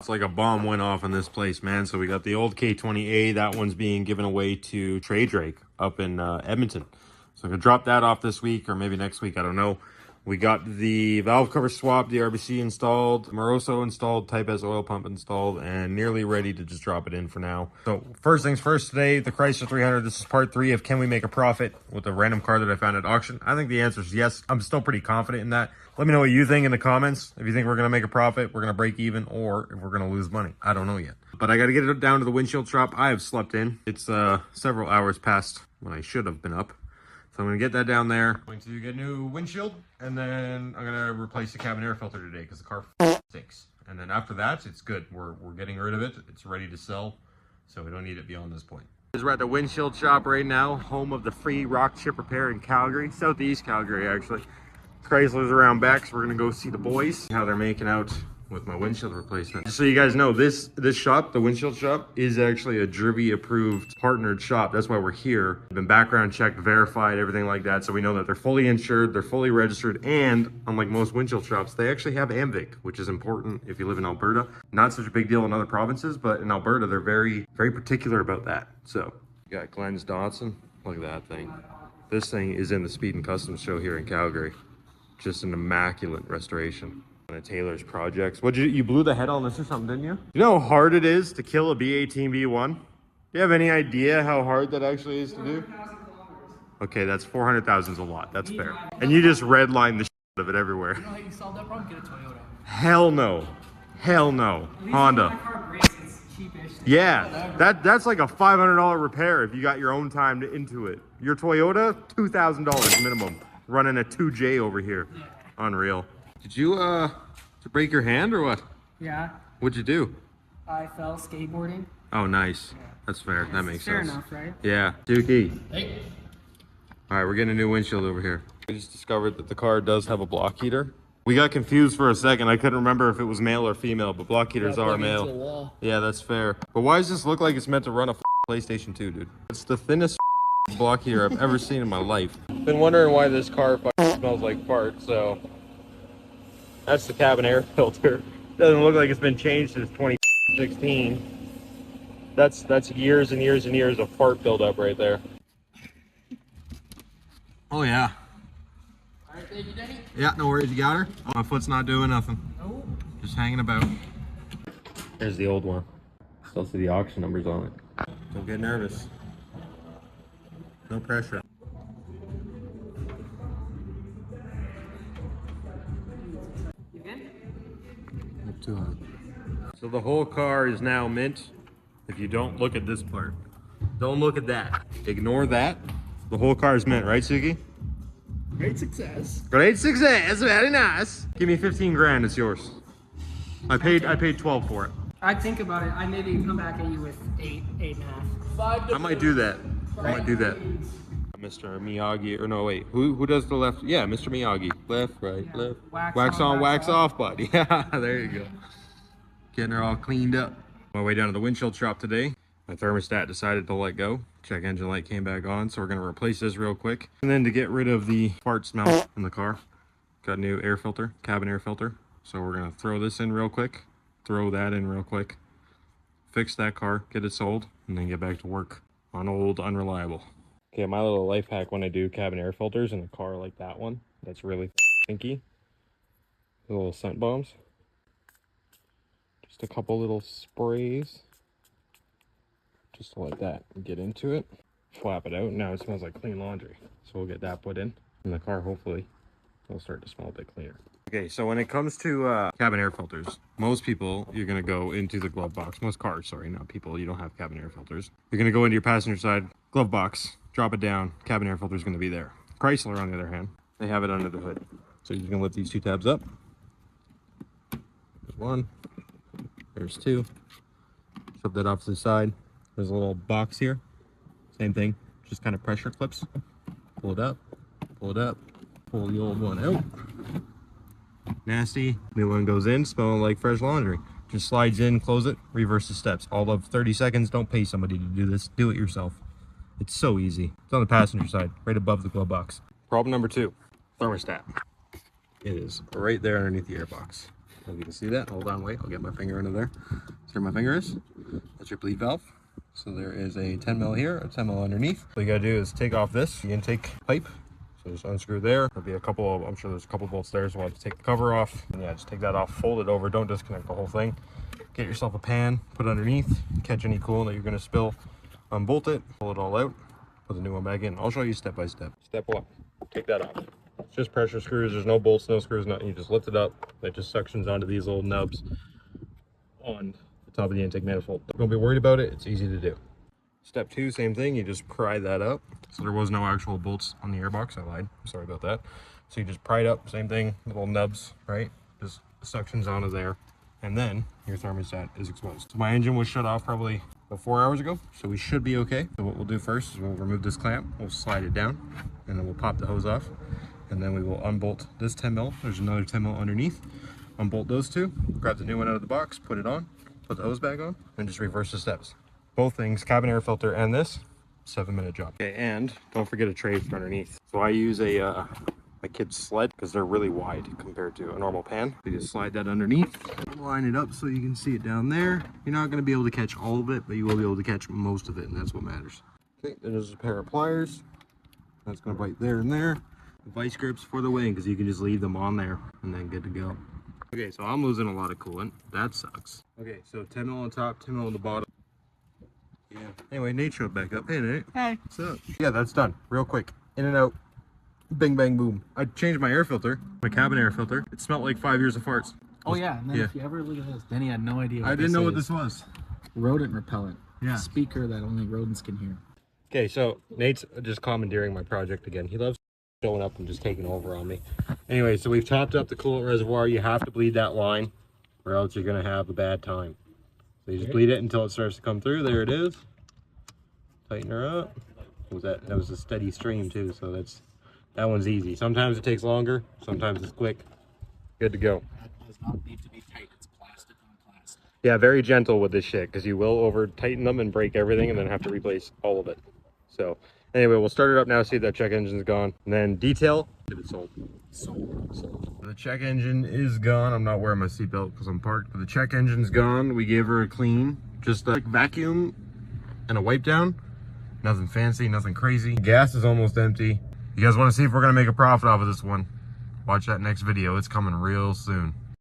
It's like a bomb went off in this place, man. So we got the old K20A. That one's being given away to Trey Drake up in Edmonton. So I'm going to drop that off this week or maybe next week. I don't know. We got the valve cover swap, the RBC installed, Moroso installed, Type S oil pump installed, and nearly ready to just drop it in for now. So first things first today, the Chrysler 300. This is part 3 of can we make a profit with a random car that I found at auction. I think the answer is yes. I'm still pretty confident in that. Let me know what you think in the comments. If you think we're going to make a profit, we're going to break even, or if we're going to lose money. I don't know yet. But I got to get it down to the Windshield Shop. I have slept in. It's several hours past when I should have been up. So I'm going to get that down there. I'm going to get a new windshield, and then I'm going to replace the cabin air filter today because the car stinks. And then after that, it's good. We're getting rid of it. It's ready to sell, so we don't need it beyond this point. We're at the Windshield Shop right now, home of the free rock chip repair in Calgary, southeast Calgary actually. Chrysler's around back, so we're going to go see the boys, how they're making out with my windshield replacement. Just so you guys know, this shop, the Windshield Shop, is actually a Drivy approved partnered shop. That's why we're here. We've been background checked, verified, everything like that. So we know that they're fully insured, they're fully registered, and unlike most windshield shops, they actually have AMVIC, which is important if you live in Alberta. Not such a big deal in other provinces, but in Alberta, they're very, very particular about that. So you got Glenn's Dotson. Look at that thing. This thing is in the Speed and Customs show here in Calgary. Just an immaculate restoration. One of Taylor's projects. You blew the head on this or something, didn't you? You know how hard it is to kill a B18 B1? Do you have any idea how hard that actually is to do? Okay, that's 400,000 is a lot. That's fair. And you just redline the shit out of it everywhere. You know how you solve that problem? Get a Toyota. Hell no. Hell no. Honda. Yeah, that's like a $500 repair if you got your own time into it. Your Toyota, $2,000 minimum. Running a 2J over here. Yeah. Unreal. Did you break your hand or what? Yeah. What'd you do? I fell skateboarding. Oh, nice. Yeah. That's fair. That makes sense. Fair enough, right? Yeah. Suki. Hey. All right, we're getting a new windshield over here. We just discovered that the car does have a block heater. We got confused for a second. I couldn't remember if it was male or female, but block heaters are male. Yeah, that's fair. But why does this look like it's meant to run a PlayStation 2, dude? It's the thinnest block heater I've ever seen in my life. Been wondering why this car smells like fart, so that's the cabin air filter. Doesn't look like it's been changed since 2016. That's years and years and years of fart buildup right there. Oh yeah. Alright, thank you, Danny. Yeah, no worries. You got her? Oh, my foot's not doing nothing. Nope. Just hanging about. There's the old one. Still see the auction numbers on it. Don't get nervous. No pressure. You good? Not too hot. So the whole car is now mint. If you don't look at this part, don't look at that. Ignore that. The whole car is mint, right, Suki? Great success. Great success. Very nice. Give me 15 grand. It's yours. I paid 12 for it. I'd think about it. I maybe come back at you with 8.5. I might do that. I might do that. Mr. Miyagi, or no, wait, who does the left? Yeah, Mr. Miyagi. Left, right, Yeah. left. Wax on, wax off, buddy. Yeah, there you go. Getting her all cleaned up. On my way down to the Windshield Shop today, my thermostat decided to let go. Check engine light came back on, so we're going to replace this real quick. And then to get rid of the fart smell in the car, got a new air filter, cabin air filter. So we're going to throw this in real quick, throw that in real quick, fix that car, get it sold, and then get back to work on old Unreliable. Okay, my little life hack when I do cabin air filters in a car like that one, that's really stinky. Little scent bombs. Just a couple little sprays. Just to let that get into it. Flap it out. Now it smells like clean laundry. So we'll get that put in the car, hopefully. It'll start to smell a bit cleaner. Okay, so when it comes to cabin air filters, most people, you're going to go into the glove box. Most cars, sorry, not people. You don't have cabin air filters. You're going to go into your passenger side glove box, drop it down. Cabin air filter is going to be there. Chrysler, on the other hand, they have it under the hood. So you're going to lift these two tabs up. There's one. There's two. Shove that off to the side. There's a little box here. Same thing. Just kind of pressure clips. Pull it up. Pull it up. Pull the old one out. Nasty. New one goes in, smelling like fresh laundry. Just slides in, close it, reverse the steps. All of 30 seconds. Don't pay somebody to do this. Do it yourself. It's so easy. It's on the passenger side, right above the glove box. Problem number 2, thermostat. It is right there underneath the airbox. If you can see that, hold on, wait, I'll get my finger under there. See where my finger is? That's your bleed valve. So there is a 10 mil here, a 10 mil underneath. All you gotta do is take off this, the intake pipe. So just unscrew there. There'll be a couple of, I'm sure there's a couple bolts there, so we'll have to take the cover off. And yeah, just take that off, fold it over, don't disconnect the whole thing. Get yourself a pan, put it underneath, catch any coolant that you're gonna spill, unbolt it, pull it all out, put the new one back in. I'll show you step by step. Step one, take that off. It's just pressure screws, there's no bolts, no screws, nothing. You just lift it up, it just suctions onto these little nubs on the top of the intake manifold. Don't be worried about it, it's easy to do. Step two, same thing, you just pry that up. So there was no actual bolts on the airbox, I lied, sorry about that. So you just pry it up, same thing, little nubs, right? Just suctions onto there. And then your thermostat is exposed. So my engine was shut off probably about 4 hours ago, so we should be okay. So what we'll do first is we'll remove this clamp, we'll slide it down, and then we'll pop the hose off. And then we will unbolt this 10 mil. There's another 10 mil underneath. Unbolt those two, grab the new one out of the box, put it on, put the hose back on, and just reverse the steps. Both things, cabin air filter and this, 7-minute job. Okay, and don't forget a tray for underneath. So I use a my kid's sled because they're really wide compared to a normal pan. You just slide that underneath, line it up so you can see it down there. You're not going to be able to catch all of it, but you will be able to catch most of it, and that's what matters. Okay, there's a pair of pliers. That's going to bite there and there. The vice grips for the wing because you can just leave them on there and then good to go. Okay, so I'm losing a lot of coolant. That sucks. Okay, so 10 mil on top, 10 mil on the bottom. Yeah. Anyway, Nate showed back up. Hey, Nate. Hey. What's up? Yeah, that's done. Real quick. In and out. Bing, bang, boom. I changed my air filter, my cabin air filter. It smelled like 5 years of farts. Oh yeah, and then if you ever look at this, Denny had no idea what I didn't know what is. this was. Rodent repellent. Yeah. Speaker that only rodents can hear. Okay, so Nate's just commandeering my project again. He loves showing up and just taking over on me. Anyway, so we've topped up the coolant reservoir. You have to bleed that line or else you're going to have a bad time. So you just bleed it until it starts to come through. There it is. Tighten her up. That was a steady stream too, so that one's easy. Sometimes it takes longer, sometimes it's quick. Good to go. That does not need to be tight. It's plastic on plastic. Yeah, very gentle with this shit because you will over tighten them and break everything and then have to replace all of it. So anyway, we'll start it up now, see if that check engine's gone. And then detail, if it's sold. Sold. The check engine is gone. I'm not wearing my seatbelt because I'm parked, but the check engine's gone. We gave her a clean, just a vacuum and a wipe down. Nothing fancy, nothing crazy. Gas is almost empty. You guys want to see if we're going to make a profit off of this one? Watch that next video. It's coming real soon.